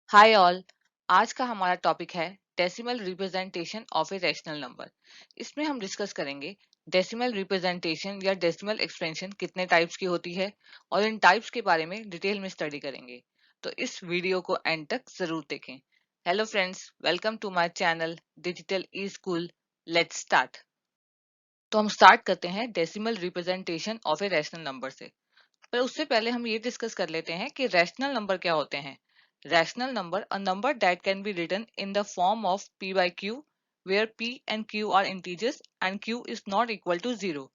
Hi all. आज का हमारा टॉपिक है decimal representation of a rational number. इसमें हम डिस्कस करेंगे डेसिमल रिप्रेजेंटेशन या डेसिमल एक्सपेंशन कितने टाइप्स की होती है और इन टाइप्स के बारे में डिटेल में स्टडी करेंगे। तो इस वीडियो को एंड तक जरूर देखें। Hello friends, welcome to my channel digital e school. Let's start. तो हम स्टार्ट करते हैं decimal representation of a rational number से। पर उससे पहले हम ये डिस्कस कर लेते हैं कि रैशनल नंबर क्या होते हैं। Rational number a number that can be written in the form of p by q where p and q are integers and q is not equal to 0।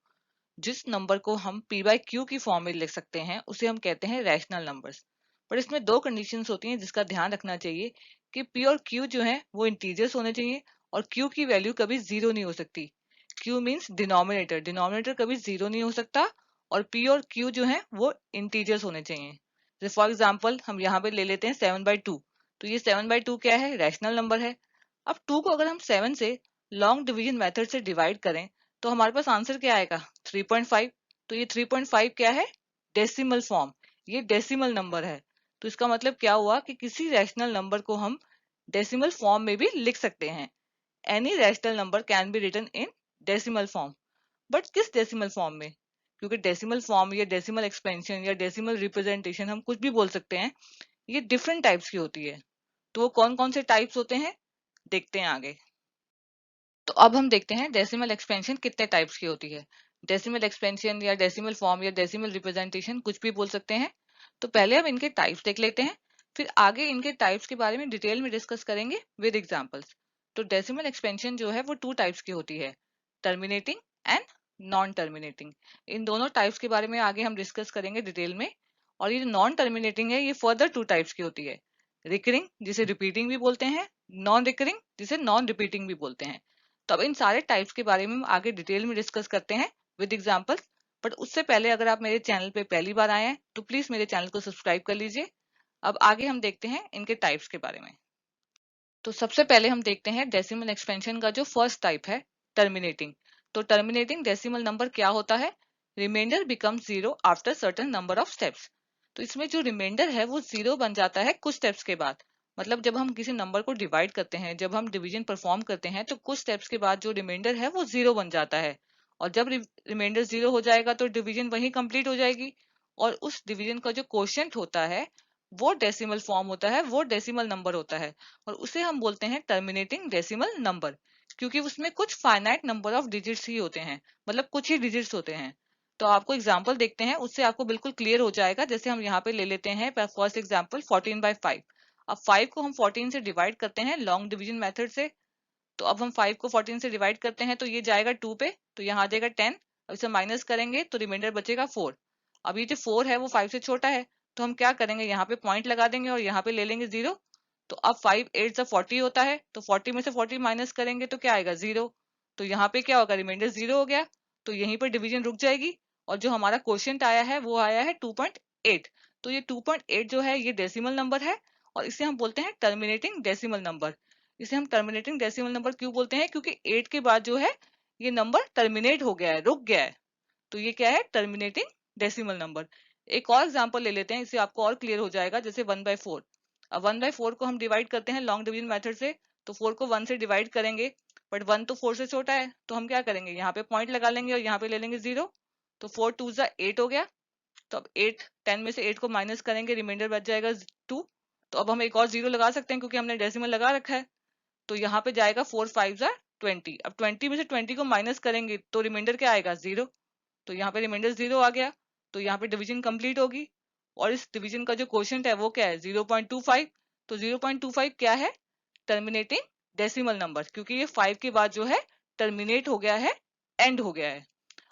जिस नंबर को हम p by q की form में लिख सकते हैं उसे हम कहते हैं रैशनल नंबर्स। पर इसमें दो कंडीशंस होती हैं जिसका ध्यान रखना चाहिए कि p और q जो है वो इंटीजर्स होने चाहिए और q की वैल्यू कभी जीरो नहीं हो सकती। q मीन्स डिनोमिनेटर, डिनोमिनेटर कभी जीरो नहीं हो सकता और p और q जो है वो इंटीजर्स होने चाहिए। जैसे फॉर एग्जांपल हम यहाँ पे ले लेते हैं 7/2। तो ये 7/2 क्या है? रैशनल नंबर है। अब 2 को अगर हम 7 से लॉन्ग डिवीजन मेथड से डिवाइड करें तो हमारे पास आंसर क्या आएगा? 3.5। तो ये 3.5 क्या है? Decimal form. ये डेसिमल नंबर है। तो इसका मतलब क्या हुआ कि किसी रैशनल नंबर को हम डेसिमल फॉर्म में भी लिख सकते हैं। Any rational number can be written in decimal form. But किस डेसिमल फॉर्म में? क्योंकि डेसिमल फॉर्म या डेसिमल एक्सपेंशन या डेसिमल रिप्रेजेंटेशन हम कुछ भी बोल सकते हैं, ये डिफरेंट टाइप्स की होती है। तो वो कौन कौन से टाइप्स होते हैं देखते हैं आगे। तो अब हम देखते हैं डेसिमल एक्सपेंशन कितने टाइप्स की होती है। डेसिमल एक्सपेंशन या डेसिमल फॉर्म या डेसिमल रिप्रेजेंटेशन कुछ भी बोल सकते हैं। तो पहले हम इनके टाइप्स देख लेते हैं, फिर आगे इनके टाइप्स के बारे में डिटेल में डिस्कस करेंगे विद एग्जांपल्स। तो डेसिमल एक्सपेंशन जो है वो टू टाइप्स की होती है, टर्मिनेटिंग एंड नॉन टर्मिनेटिंग। इन दोनों टाइप्स के बारे में आगे हम डिस्कस करेंगे डिटेल में। और ये जो नॉन टर्मिनेटिंग है ये फर्दर टू टाइप्स की होती है, रिकरिंग जिसे रिपीटिंग भी बोलते हैं, नॉन रिकरिंग जिसे नॉन रिपीटिंग भी बोलते हैं। तो अब इन सारे टाइप्स के बारे में हम आगे डिटेल में डिस्कस करते हैं विद एग्जांपल्स। बट उससे पहले अगर आप मेरे चैनल पे पहली बार आए हैं तो प्लीज मेरे चैनल को सब्सक्राइब कर लीजिए। अब आगे हम देखते हैं इनके टाइप्स के बारे में। तो सबसे पहले हम देखते हैं डेसिमल एक्सपेंशन का जो फर्स्ट टाइप है, टर्मिनेटिंग। तो टर्मिनेटिंग डेसिमल नंबर क्या होता है? Remainder becomes zero after certain number of steps. तो इसमें जो रिमाइंडर है वो जीरो बन जाता है कुछ स्टेप्स के बाद। मतलब जब हम किसी नंबर को डिवाइड करते हैं, जब हम डिवीजन परफॉर्म करते हैं तो कुछ स्टेप्स के बाद जो रिमाइंडर है वो जीरो बन जाता है। और जब रिमाइंडर जीरो हो जाएगा तो डिवीजन वहीं कंप्लीट हो जाएगी। और उस डिवीजन का जो क्वोशिएंट होता है वो डेसिमल फॉर्म होता है, वो डेसिमल नंबर होता है। और उसे हम बोलते हैं टर्मिनेटिंग डेसिमल नंबर, क्योंकि उसमें कुछ फाइनाइट नंबर ऑफ डिजिट्स ही होते हैं, मतलब कुछ ही डिजिट्स होते हैं। तो आपको एग्जांपल देखते हैं, उससे आपको बिल्कुल क्लियर हो जाएगा। जैसे हम यहाँ पे ले लेते हैं फर्स्ट एग्जांपल 14/5। अब 5 को हम 14 से डिवाइड करते हैं लॉन्ग डिवीजन मेथड से। तो अब हम 5 को 14 से डिवाइड करते हैं तो ये जाएगा 2 पे, तो यहाँ आ जाएगा 10। अब इसे माइनस करेंगे तो रिमाइंडर बचेगा 4। अब ये जो 4 है वो 5 से छोटा है, तो हम क्या करेंगे, यहाँ पे पॉइंट लगा देंगे और यहाँ पे ले लेंगे 0। तो अब 5 8 से 40 होता है, तो 40 में से 40 माइनस करेंगे तो क्या आएगा? 0। तो यहाँ पे क्या होगा? रिमाइंडर 0 हो गया। तो यहीं पर डिवीजन रुक जाएगी। और जो हमारा क्वोशिएंट आया है वो आया है 2.8। तो ये 2.8 जो है ये डेसिमल नंबर है और इसे हम बोलते हैं टर्मिनेटिंग डेसिमल नंबर। इसे हम टर्मिनेटिंग डेसिमल नंबर क्यों बोलते हैं? क्योंकि 8 के बाद जो है ये नंबर टर्मिनेट हो गया है, रुक गया है। तो ये क्या है? Terminating decimal number. एक और एग्जांपल ले लेते हैं, इससे आपको और क्लियर हो जाएगा। जैसे 1/4। अब 1/4 को हम डिवाइड करते हैं लॉन्ग डिवीजन मेथड से। तो 4 को 1 से डिवाइड करेंगे, बट 1 तो 4 से छोटा है, तो हम क्या करेंगे, यहाँ पे पॉइंट लगा लेंगे और यहाँ पे ले लेंगे 0। तो 4 2 8 हो गया। तो अब 8 10 में से 8 को माइनस करेंगे, रिमाइंडर बच जाएगा 2। तो अब हम एक और 0 लगा सकते हैं क्योंकि हमने डेसिमल लगा रखा है। तो यहाँ पे जाएगा 4 5 20। अब 20 में से 20 को माइनस करेंगे तो रिमाइंडर क्या आएगा? 0। तो यहाँ पे रिमाइंडर 0 आ गया। तो यहाँ पे डिवीजन कंप्लीट होगी। और इस डिवीजन का जो क्वोशिएंट है वो क्या है? 0.25। तो 0.25 क्या है? टर्मिनेटिंग डेसिमल नंबर, क्योंकि ये 5 के बाद जो है टर्मिनेट हो गया है, एंड हो गया है।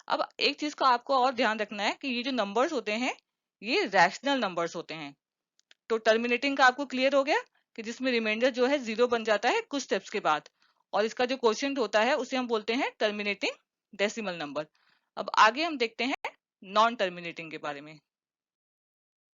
अब एक चीज का आपको और ध्यान रखना है कि ये जो नंबर्स होते हैं ये रैशनल नंबर्स होते हैं। तो टर्मिनेटिंग का आपको क्लियर हो गया कि जिसमें रिमाइंडर जो है 0 बन जाता है कुछ स्टेप्स के बाद। और इसका जो क्वोशिएंट होता है उसे हम बोलते हैं टर्मिनेटिंग डेसिमल नंबर। अब आगे हम देखते हैं नॉन टर्मिनेटिंग के बारे में।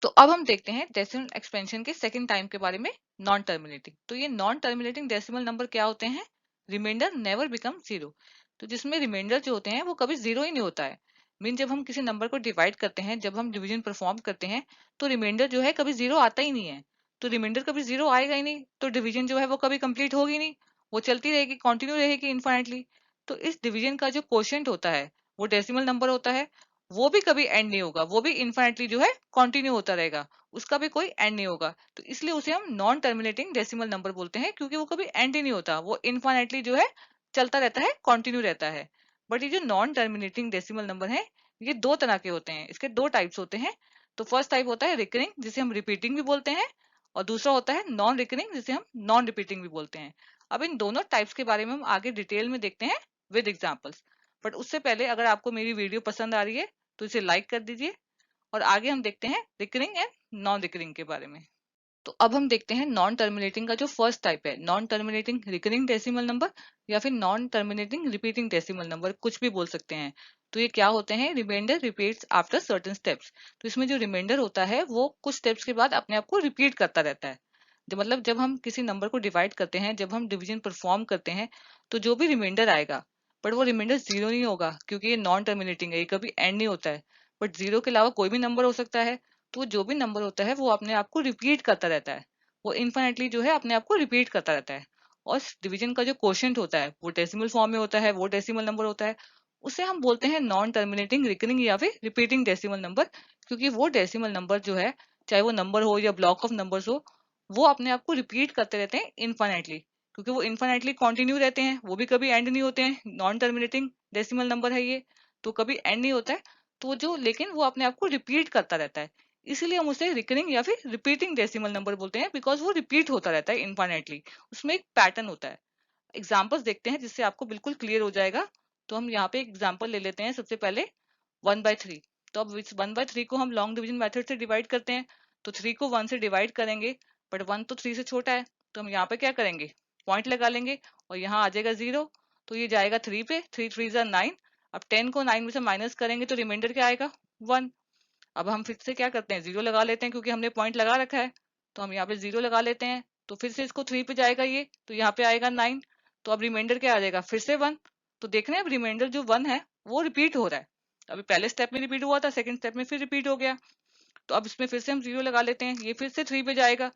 तो अब हम देखते हैं डेसिमल एक्सपेंशन के सेकंड टाइम के बारे में, नॉन टर्मिनेटिंग। तो ये नॉन टर्मिनेटिंग डेसिमल नंबर क्या होते हैं? Remainder never become zero. तो जिसमें रिमाइंडर जो होते हैं वो कभी जीरो ही नहीं होता है। मीन जब हम किसी नंबर को डिवाइड करते हैं, जब हम डिवीजन परफॉर्म करते हैं, तो रिमाइंडर जो है कभी जीरो आता ही नहीं है। तो रिमाइंडर कभी जीरो आएगा ही नहीं, तो डिवीजन जो है वो कभी कंप्लीट होगी नहीं, वो चलती रहेगी, कंटिन्यू रहेगी इनफाइनाइटली। तो इस डिवीजन का जो क्वोशिएंट होता है, वो डेसिमल नंबर होता है, वो भी कभी एंड नहीं होगा, वो भी इनफाइनाइटली जो है कंटिन्यू होता रहेगा, उसका भी कोई एंड नहीं होगा। तो इसलिए उसे हम नॉन टर्मिनेटिंग डेसिमल नंबर बोलते हैं, क्योंकि वो कभी एंड ही नहीं होता, वो इनफाइनाइटली जो है चलता रहता है, कंटिन्यू रहता है। बट ये जो नॉन टर्मिनेटिंग डेसिमल नंबर है, ये दो तरह के होते हैं, इसके दो टाइप्स होते हैं। तो फर्स्ट टाइप होता है रिकरिंग, जिसे हम रिपीटिंग भी बोलते हैं, और दूसरा होता है नॉन रिकरिंग, जिसे हम नॉन रिपीटिंग भी बोलते हैं। अब इन दोनों टाइप्स के बारे में हम आगे डिटेल में देखते हैं विद एग्जांपल्स। बट उससे पहले अगर आपको मेरी वीडियो पसंद आ रही है तो इसे लाइक कर दीजिए, और आगे हम देखते हैं रिकरिंग एंड नॉन रिकरिंग के बारे में। तो अब हम देखते हैं नॉन टर्मिनेटिंग का जो फर्स्ट टाइप है, non terminating recurring decimal number, या फिर non terminating repeating decimal number, कुछ भी बोल सकते हैं। तो ये क्या होते हैं? Remainder repeats after certain steps. तो इसमें जो रिमाइंडर होता है वो कुछ स्टेप्स के बाद अपने आप को रिपीट करता रहता है। जो मतलब जब हम किसी नंबर को डिवाइड करते हैं, जब हम डिवीजन परफॉर्म करते हैं, तो जो भी रिमाइंडर आएगा, बट वो रिमाइंडर जीरो नहीं होगा, क्योंकि ये नॉन टर्मिनेटिंग है, ये कभी एंड नहीं होता है। बट जीरो के अलावा कोई भी नंबर हो सकता है। तो जो भी नंबर होता है वो अपने आप को रिपीट करता रहता है, वो इनफाइनाइटली जो है अपने आप को रिपीट करता रहता है। और डिवीजन का जो क्वोशिएंट होता है वो डेसिमल फॉर्म में होता है, वो डेसिमल नंबर होता है, उसे हम बोलते हैं नॉन टर्मिनेटिंग रिकरिंग या फिर रिपीटिंग डेसिमल नंबर। क्योंकि वो डेसिमल नंबर जो है, चाहे वो नंबर हो या ब्लॉक ऑफ नंबर्स हो, वो अपने आप को रिपीट करते रहते हैं इनफाइनाइटली, क्योंकि वो इनफाइनाइटली कंटिन्यू रहते हैं, वो भी कभी एंड नहीं होते हैं। नॉन टर्मिनेटिंग डेसिमल नंबर है ये, तो कभी एंड नहीं होता है। तो जो लेकिन वो अपने आप को रिपीट करता रहता है, इसीलिए हम उसे रिकरिंग या फिर रिपीटिंग डेसिमल नंबर बोलते हैं, बिकॉज वो रिपीट होता रहता है इनफाइनाइटली, उसमें एक पैटर्न होता है। एग्जाम्पल्स देखते हैं जिससे आपको बिल्कुल क्लियर हो जाएगा। तो हम यहाँ पे एग्जाम्पल ले लेते हैं, सबसे पहले 1/3। तो अब इस 1/3 को हम लॉन्ग डिवीजन मेथड से डिवाइड करते हैं। तो 3 को 1 से डिवाइड करेंगे, बट 1 तो 3 से छोटा है, तो हम यहाँ पे क्या करेंगे? पॉइंट लगा लेंगे, और यहाँ आ जाएगा 0। तो ये जाएगा 3 पे, 3 3 जा 9। अब 10 को 9 में से माइनस करेंगे तो रिमाइंडर क्या आएगा? 1। अब हम फिर से क्या करते हैं? 0 लगा लेते हैं, क्योंकि हमने पॉइंट लगा रखा है। तो हम यहाँ पे 0 लगा लेते हैं, तो फिर से इसको 3 पे जाएगा ये, तो यहाँ पे आएगा 9। तो अब रिमाइंडर क्या आ जाएगा? फिर से 1। तो देख रहे हैं अब रिमाइंडर जो 1 है वो रिपीट हो रहा है। अभी पहले स्टेप में रिपीट हुआ था, सेकंड स्टेप में फिर रिपीट हो गया। तो अब इसमें फिर से हम 0 लगा लेते हैं, ये फिर से 3 पे जाएगा,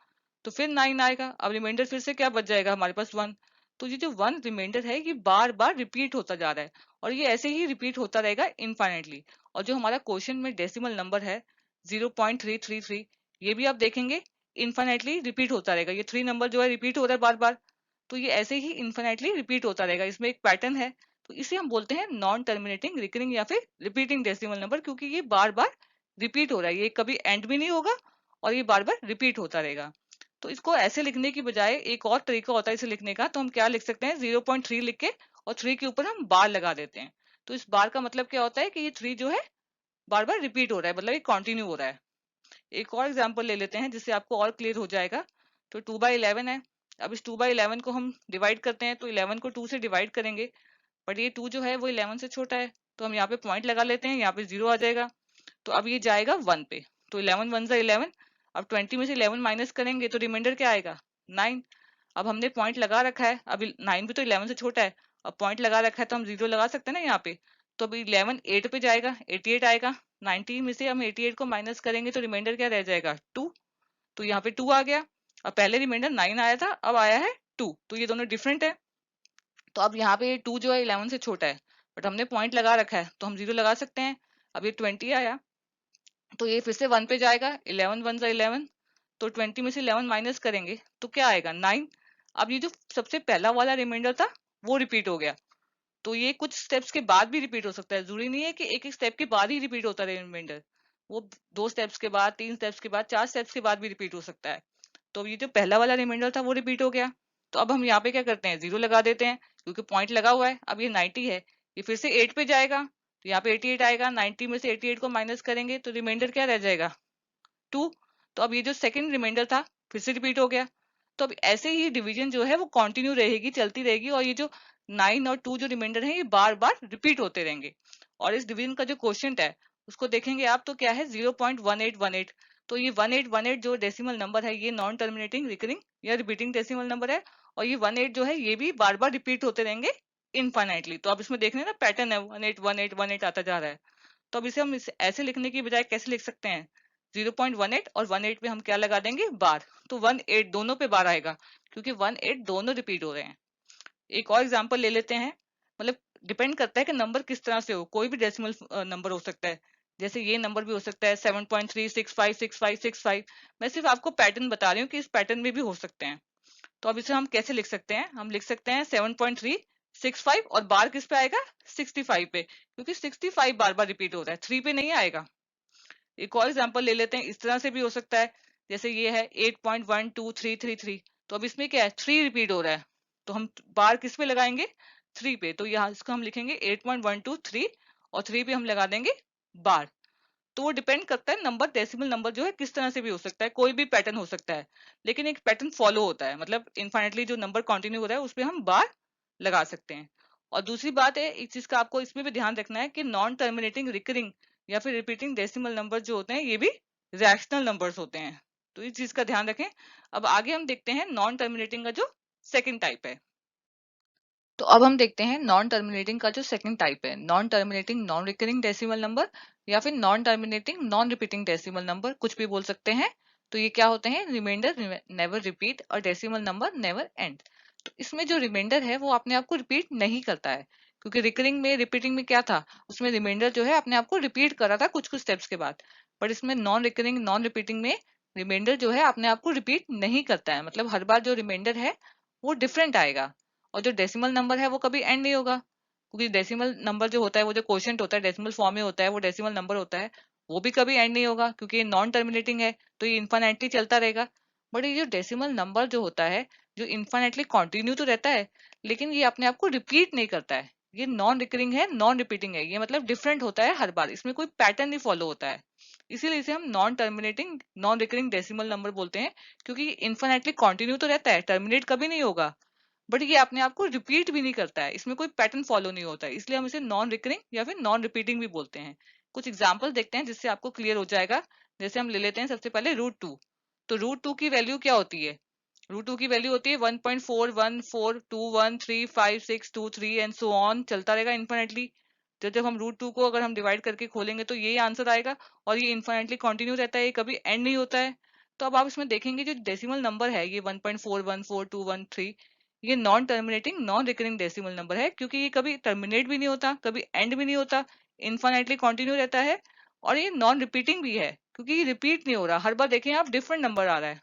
तो फिर 9 आएगा। अब रिमाइंडर फिर से क्या बच जाएगा हमारे पास? 1। तो ये जो 1 रिमाइंडर है ये बार बार रिपीट होता जा रहा है, और ये ऐसे ही रिपीट होता रहेगा इनफाइनाइटली। और जो हमारा क्वेश्चन में डेसिमल नंबर है 0.333, ये भी आप देखेंगे इनफाइनाइटली रिपीट होता रहेगा। ये 3 नंबर जो है रिपीट हो रहा है बार बार, तो ये ऐसे ही इनफाइनाइटली रिपीट होता रहेगा, इसमें एक पैटर्न है। तो इसे हम बोलते हैं नॉन टर्मिनेटिंग रिकरिंग या फिर रिपीटिंग डेसिमल नंबर, क्योंकि ये बार बार रिपीट हो रहा है, ये कभी एंड भी नहीं होगा, और ये बार बार रिपीट होता रहेगा। तो इसको ऐसे लिखने की बजाय एक और तरीका होता है इसे लिखने का। तो हम क्या लिख सकते हैं? 0.3 लिख के, और 3 के ऊपर हम बार लगा देते हैं। तो इस बार का मतलब क्या होता है कि ये 3 जो है बार बार रिपीट हो रहा है, मतलब ये कंटिन्यू हो रहा है। एक और एग्जांपल ले लेते हैं जिससे आपको और क्लियर हो जाएगा। तो 2/11 है। अब इस 2/11 को हम डिवाइड करते हैं, तो 11 को 2 से डिवाइड करेंगे, बट ये 2 जो है वो 11 से छोटा है, तो हम यहाँ पे पॉइंट लगा लेते हैं, यहाँ पे 0 आ जाएगा। तो अब ये जाएगा 1 पे, तो 11 1 जा 11। अब 20 में से 11 माइनस करेंगे तो रिमाइंडर क्या आएगा? 9। अब हमने पॉइंट लगा रखा है, अब 9 भी तो 11 से छोटा है, अब पॉइंट लगा रखा है तो हम 0 लगा सकते हैं ना यहाँ पे। तो अब 11 8 पे जाएगा, 88 आएगा। 90 में से हम 88 को माइनस करेंगे तो रिमाइंडर क्या रह जाएगा? 2। तो यहाँ पे 2 आ गया। अब पहले रिमाइंडर 9 आया था, अब आया है 2, तो ये दोनों डिफरेंट है। तो अब यहाँ पे 2 जो है 11 से छोटा है, बट हमने पॉइंट लगा रखा है तो हम 0 लगा सकते हैं। अब ये 20 आया, तो ये फिर से 1 पे जाएगा, 11 1 जा 11। तो 20 में से 11 माइनस करेंगे तो क्या आएगा? 9। अब ये जो सबसे पहला वाला रिमाइंडर था वो रिपीट हो गया। तो ये कुछ स्टेप्स के बाद भी रिपीट हो सकता है, जरूरी नहीं है कि एक एक स्टेप के बाद ही रिपीट होता रहे रिमाइंडर। वो 2 स्टेप्स के बाद, 3 स्टेप्स के बाद, 4 स्टेप्स के बाद भी रिपीट हो सकता है। तो ये जो पहला वाला रिमाइंडर था वो रिपीट हो गया। तो अब हम यहाँ पे क्या करते हैं? 0 लगा देते हैं, क्योंकि पॉइंट लगा हुआ है। अब ये 90 है, ये फिर से 8 पे जाएगा, तो यहाँ पे 88 आएगा। 90 में से 88 को माइनस करेंगे तो रिमाइंडर क्या रह जाएगा? 2। तो अब ये जो सेकंड रिमाइंडर था फिर से रिपीट हो गया। तो अब ऐसे ही डिवीजन जो है वो कंटिन्यू रहेगी, चलती रहेगी, और ये जो 9 और 2 जो रिमाइंडर है ये बार बार रिपीट होते रहेंगे। और इस डिवीजन का जो क्वोशिएंट है उसको देखेंगे आप, तो क्या है? 0.1818। तो ये 1818 जो डेसिमल नंबर है ये नॉन टर्मिनेटिंग रिकरिंग या रिपीटिंग डेसिमल नंबर है, और ये 18 जो है ये भी बार बार रिपीट होते रहेंगे इनफाइनाइटली। तो अब इसमें देख रहे हैं ना पैटर्न है, 18 18 18 आता जा रहा है। तो अब इसे हम ऐसे लिखने की बजाय कैसे लिख सकते हैं? 0.18 और 18 पे हम क्या लगा देंगे, बार। तो 18 दोनों पे बार आएगा क्योंकि 18 दोनों रिपीट हो रहे हैं। एक और एग्जांपल ले लेते हैं। मतलब डिपेंड करता है कि नंबर किस तरह से हो, कोई भी डेसिमल नंबर हो सकता है। जैसे ये नंबर भी हो सकता है 7.3656565। मैं सिर्फ आपको पैटर्न बता रही हूँ कि इस पैटर्न में भी हो सकते हैं। तो अब इसे हम कैसे लिख सकते हैं, हम लिख सकते हैं 7.365 और बार किस पे आएगा, 65 पे, क्योंकि 65 बार बार रिपीट हो रहा है, 3 पे नहीं आएगा। एक और एग्जांपल ले लेते हैं, इस तरह से भी हो सकता है। जैसे ये है 8.12333। तो अब इसमें क्या है, 3 रिपीट हो रहा है, तो हम बार किस पे लगाएंगे, 3 पे। तो यहाँ इसको हम लिखेंगे 8.123 और 3 पे हम लगा देंगे बार। तो वो डिपेंड करता है, नंबर डेसिमल नंबर जो है किस तरह से भी हो सकता है, कोई भी पैटर्न हो सकता है, लेकिन एक पैटर्न फॉलो होता है। मतलब इनफाइनेटली जो नंबर कंटिन्यू हो रहा है उस पर हम बार लगा सकते हैं। और दूसरी बात है, एक चीज का आपको इसमें भी ध्यान रखना है कि नॉन टर्मिनेटिंग रिकरिंग या फिर रिपीटिंग डेसिमल नंबर जो होते हैं ये भी रैशनल नंबर्स होते हैं। तो इस चीज का ध्यान रखें। अब आगे हम देखते हैं नॉन टर्मिनेटिंग का जो सेकंड टाइप है। तो अब हम देखते हैं नॉन टर्मिनेटिंग का जो सेकंड टाइप है, non terminating non recurring decimal number या फिर non terminating non repeating decimal number, कुछ भी बोल सकते हैं। तो ये क्या होते हैं, रिमाइंडर नेवर रिपीट और डेसिमल नंबर नेवर एंड। तो इसमें जो रिमाइंडर है वो अपने आप को रिपीट नहीं करता है, क्योंकि रिकरिंग में रिपीटिंग में क्या था, उसमें रिमाइंडर जो है अपने आप को रिपीट कर रहा था कुछ कुछ स्टेप्स के बाद। बट इसमें नॉन रिकरिंग नॉन रिपीटिंग में रिमाइंडर जो है अपने आप को रिपीट नहीं करता है, मतलब हर बार जो रिमाइंडर है वो डिफरेंट आएगा। और जो डेसिमल नंबर है वो कभी एंड नहीं होगा, क्योंकि डेसिमल नंबर जो होता है वो जो क्वोशिएंट होता है डेसिमल फॉर्म में होता है, वो डेसिमल नंबर होता है, वो भी कभी एंड नहीं होगा क्योंकि ये नॉन टर्मिनेटिंग है, तो ये इन्फाइनाइटली चलता रहेगा। बट ये जो डेसिमल नंबर जो होता है, जो इन्फाइनाइटली कंटिन्यू तो रहता है, लेकिन ये अपने आप को रिपीट नहीं करता है। ये नॉन रिकरिंग है, नॉन रिपीटिंग है, ये मतलब डिफरेंट होता है हर बार, इसमें कोई पैटर्न नहीं फॉलो होता है। इसीलिए इसे हम non terminating non recurring decimal number बोलते हैं, क्योंकि इन्फाइनाइटली कंटिन्यू तो रहता है, टर्मिनेट कभी नहीं होगा, बट ये अपने आप को रिपीट भी नहीं करता है, इसमें कोई पैटर्न फॉलो नहीं होता है, इसलिए हम इसे नॉन रिकरिंग या फिर नॉन रिपीटिंग भी बोलते हैं। कुछ एग्जांपल देखते हैं जिससे आपको क्लियर हो जाएगा। जैसे हम ले लेते हैं सबसे पहले रूट 2। तो रूट 2 की वैल्यू क्या होती है, रूट 2 की वैल्यू होती है 1.4142135623 एंड सो ऑन, चलता रहेगा इन्फिनिटली। तो जब हम रूट 2 को अगर हम डिवाइड करके खोलेंगे तो यही आंसर आएगा, और ये इन्फिनिटली कंटिन्यू रहता है, ये कभी एंड नहीं होता है। तो अब आप इसमें देखेंगे जो डेसिमल नंबर है ये 1.414213, ये non terminating non recurring decimal number है, क्योंकि ये कभी टर्मिनेट भी नहीं होता, कभी एंड भी नहीं होता, इनफाइनाइटली कंटिन्यू रहता है। और ये नॉन रिपीटिंग भी है क्योंकि ये रिपीट नहीं हो रहा, हर बार देखें आप डिफरेंट नंबर आ रहा है।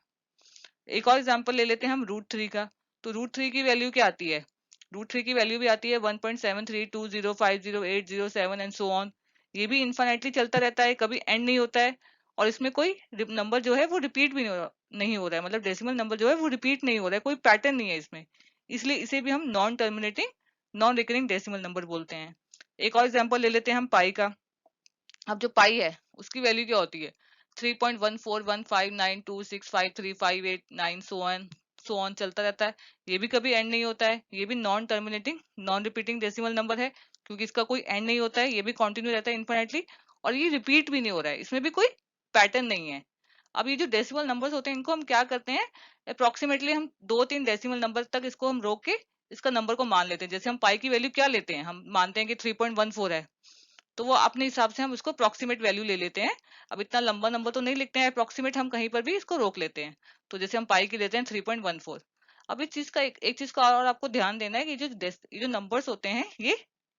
एक और एग्जांपल ले लेते हैं हम रूट 3 का। तो रूट 3 की वैल्यू क्या आती है, रूट 3 की वैल्यू भी आती है 1.7320508007 एंड सो ऑन। ये भी इनफाइनाइटली चलता रहता है, कभी एंड नहीं होता है, और इसमें कोई नंबर जो है वो रिपीट भी नहीं हो रहा है, मतलब डेसिमल नंबर जो है वो रिपीट नहीं हो रहा है, कोई पैटर्न नहीं है इसमें। इसलिए इसे भी हम non terminating non recurring decimal number बोलते हैं। एक और एग्जांपल ले लेते हैं हम पाई का। अब जो पाई है उसकी वैल्यू क्या होती है, 3.141592653589 सो ऑन चलता रहता है, ये भी कभी एंड नहीं होता है, ये भी non terminating non repeating decimal number है, क्योंकि इसका कोई एंड नहीं होता है, ये भी कंटिन्यू रहता है इनफिनिटली, और ये रिपीट भी नहीं हो रहा है, इसमें भी कोई पैटर्न नहीं है। अब ये जो डेसिमल नंबर्स होते हैं इनको हम क्या करते हैं, अप्रोक्सीमेटली हम 2-3 डेसिमल नंबर तक इसको हम रोक के इसका नंबर को मान लेते हैं। जैसे हम पाई की वैल्यू क्या लेते हैं, हम मानते हैं कि 3.14 है, तो वो अपने हिसाब से हम उसको अप्रोक्सीमेट वैल्यू ले लेते हैं। अब इतना लंबा नंबर तो नहीं लिखते हैं अप्रोक्सीमेट, हम कहीं पर भी इसको रोक लेते हैं। तो जैसे हम पाई की लेते हैं 3.14। अब इस चीज का एक चीज का और आपको ध्यान देना है कि ये जो नंबर्स होते हैं ये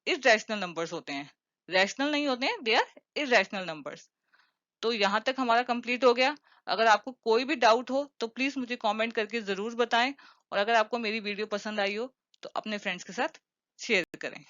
इररेशनल नंबर्स होते हैं, रैशनल नहीं होते हैं, दे आर इररेशनल नंबर्स। तो यहाँ तक हमारा कंप्लीट हो गया। अगर आपको कोई भी डाउट हो तो प्लीज मुझे कमेंट करके जरूर बताएं, और अगर आपको मेरी वीडियो पसंद आई हो तो अपने फ्रेंड्स के साथ शेयर करें।